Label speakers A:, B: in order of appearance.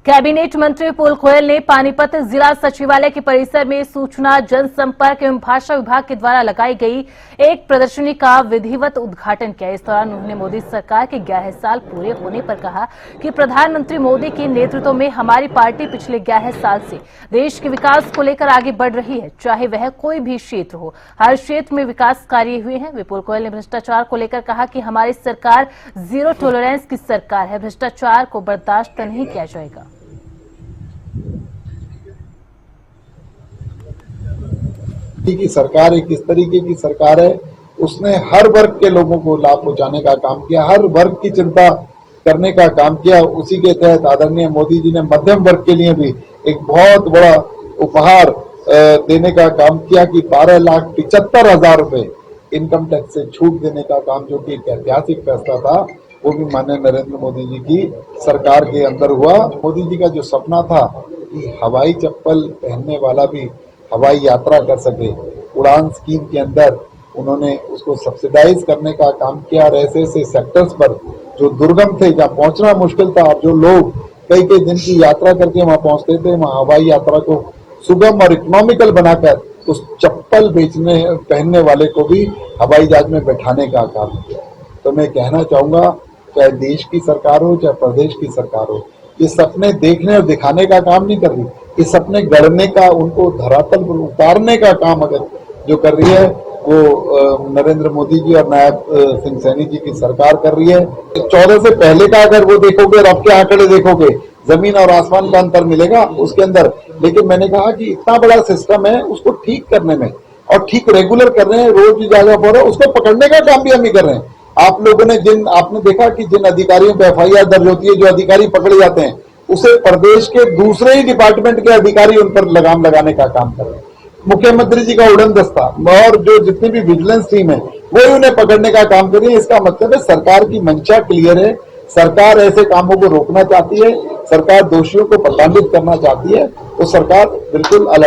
A: Cabinet मंत्री विपुल गोयल ने पानीपत जिला सचिवालय के परिसर में सूचना जनसंपर्क एवं भाषा विभाग के द्वारा लगाई गई एक प्रदर्शनी का विधिवत उद्घाटन किया। इस दौरान उन्होंने मोदी सरकार के 11 साल पूरे होने पर कहा कि प्रधानमंत्री मोदी के नेतृत्व में हमारी पार्टी पिछले 11 साल से देश के विकास को लेकर आगे बढ़ रही है, चाहे वह कोई भी क्षेत्र हो। हर क्षेत्र में विकास कार्य हुए हैं। विपुल गोयल ने भ्रष्टाचार को लेकर कहा कि हमारी सरकार जीरो टॉलरेंस की सरकार है, भ्रष्टाचार को बर्दाश्त नहीं किया जाएगा।
B: की सरकार एक किस तरीके की सरकार है, उसने हर वर्ग के लोगों को लाभ पहुंचाने का काम किया, हर वर्ग की चिंता करने का काम किया। उसी के तहत आदरणीय मोदी जी ने मध्यम वर्ग के लिए भी एक बहुत बड़ा उपहार देने का काम किया कि 12,75,000 रुपए इनकम टैक्स से छूट देने का काम, जो कि एक ऐतिहासिक फैसला था, वो भी माननीय नरेंद्र मोदी जी की सरकार के अंदर हुआ। मोदी जी का जो सपना था कि हवाई चप्पल पहनने वाला भी हवाई यात्रा कर सके, उड़ान स्कीम के अंदर उन्होंने उसको सब्सिडाइज करने का काम किया। और ऐसे ऐसे सेक्टर्स पर जो दुर्गम थे, जहाँ पहुंचना मुश्किल था, और जो लोग कई दिन की यात्रा करके वहां पहुंचते थे, वहां हवाई यात्रा को सुगम और इकोनॉमिकल बनाकर उस चप्पल पहनने वाले को भी हवाई जहाज में बैठाने का काम किया। तो मैं कहना चाहूंगा, चाहे देश की सरकार हो चाहे प्रदेश की सरकार हो, ये सपने देखने और दिखाने का काम नहीं कर रही, ये सपने गढ़ने का, उनको धरातल पर उतारने का काम अगर जो कर रही है वो नरेंद्र मोदी जी और नायब सिंह सैनी जी की सरकार कर रही है। 14 से पहले का अगर वो देखोगे और अब के आंकड़े देखोगे, जमीन और आसमान का अंतर मिलेगा उसके अंदर। लेकिन मैंने कहा कि इतना बड़ा सिस्टम है, उसको ठीक करने में और ठीक रेगुलर कर रहे हैं, रोज जगह पर उसको पकड़ने का काम भी हम ही कर रहे हैं। आप लोगों ने आपने देखा कि जिन अधिकारियों पर FIR दर्ज होती है, जो अधिकारी पकड़े जाते हैं, उसे प्रदेश के दूसरे ही डिपार्टमेंट के अधिकारी उन पर लगाम लगाने का काम कर रहे हैं। मुख्यमंत्री जी का उड़न दस्ता और जो जितनी भी विजिलेंस टीम है, वही उन्हें पकड़ने का काम कर रही है। इसका मतलब है सरकार की मंशा क्लियर है, सरकार ऐसे कामों को रोकना चाहती है, सरकार दोषियों को प्रताड़ित करना चाहती है, तो सरकार बिल्कुल अलर्ट